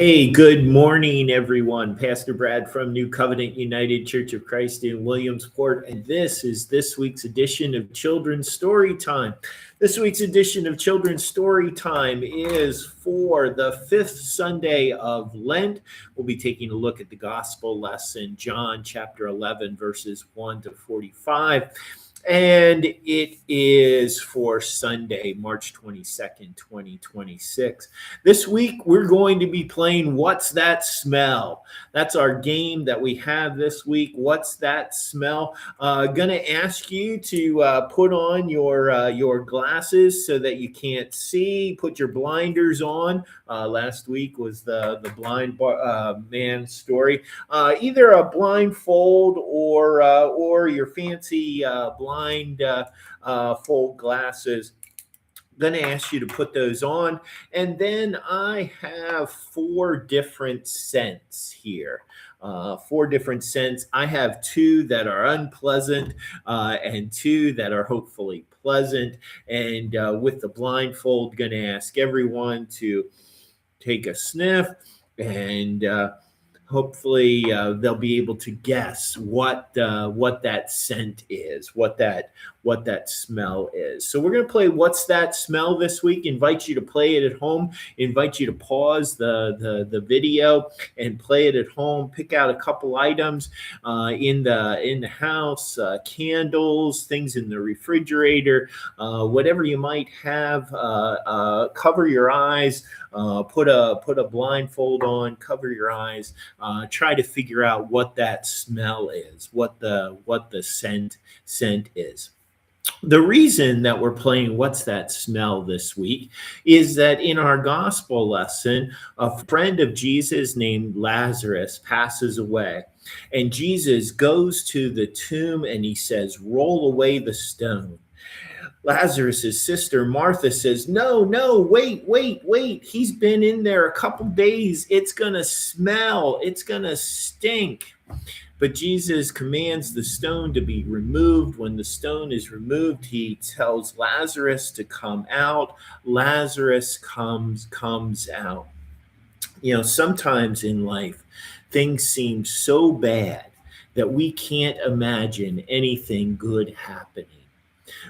Hey, good morning, everyone. Pastor Brad from New Covenant United Church of Christ in Williamsport, and this is this week's edition of Children's Story Time. This week's edition of Children's Story Time is for the fifth Sunday of Lent. We'll be taking a look at the gospel lesson, John chapter 11, verses 1 to 45. And it is for Sunday, March 22nd, 2026. This week, we're going to be playing What's That Smell? That's our game that we have this week. What's That Smell? Going to ask you to put on your glasses so that you can't see. Put your blinders on. Last week was the blind man story. Either a blindfold or your fancy blind fold glasses. Going to ask you to put those on. And then I have four different scents here. Four different scents. I have two that are unpleasant and two that are hopefully pleasant. And with the blindfold, going to ask everyone to take a sniff, and hopefully they'll be able to guess what that scent is, what that smell is. So we're going to play What's That Smell this week. Invite you to play it at home. Invite you to pause the video and play it at home. Pick out a couple items in the house, candles, things in the refrigerator, whatever you might have. Cover your eyes. Put a blindfold on. Cover your eyes. Try to figure out what that smell is, what the scent is. The reason that we're playing What's That Smell this week is that in our gospel lesson, a friend of Jesus named Lazarus passes away. And Jesus goes to the tomb and he says, "Roll away the stone." Lazarus' sister Martha says, no, wait. He's been in there a couple days. It's going to smell. It's going to stink. But Jesus commands the stone to be removed. When the stone is removed, he tells Lazarus to come out. Lazarus comes out. You know, sometimes in life, things seem so bad that we can't imagine anything good happening.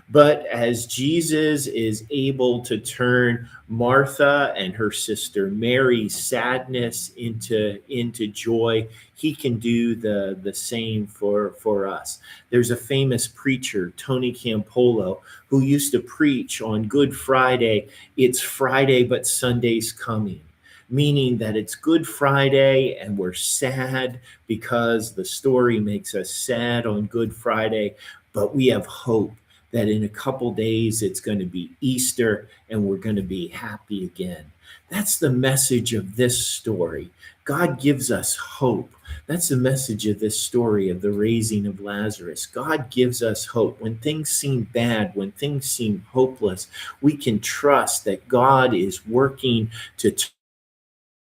But as Jesus is able to turn Martha and her sister Mary's sadness into joy, he can do the same for us. There's a famous preacher, Tony Campolo, who used to preach on Good Friday, "It's Friday, but Sunday's coming." Meaning that it's Good Friday and we're sad because the story makes us sad on Good Friday, but we have hope that in a couple days it's going to be Easter and we're going to be happy again. That's the message of this story. God gives us hope. That's the message of this story of the raising of Lazarus. God gives us hope. When things seem bad, when things seem hopeless, we can trust that God is working to turn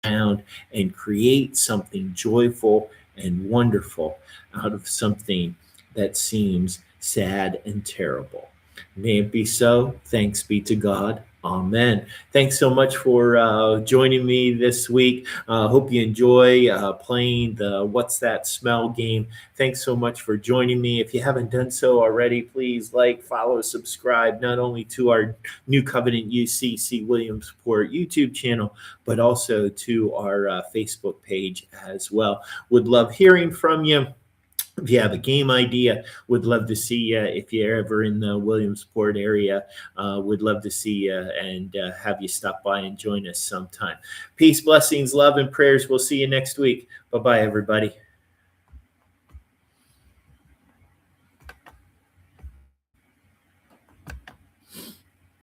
around and create something joyful and wonderful out of something that seems sad and terrible. May it be so. Thanks be to God. Amen. Thanks so much for joining me this week. Hope you enjoy playing the What's That Smell game. Thanks so much for joining me. If you haven't done so already, please like, follow, subscribe, not only to our New Covenant UCC Williamsport YouTube channel, but also to our Facebook page as well. Would love hearing from you. If you have a game idea, would love to see you. If you're ever in the Williamsport area, would love to see you and have you stop by and join us sometime. Peace, blessings, love, and prayers. We'll see you next week. Bye-bye, everybody.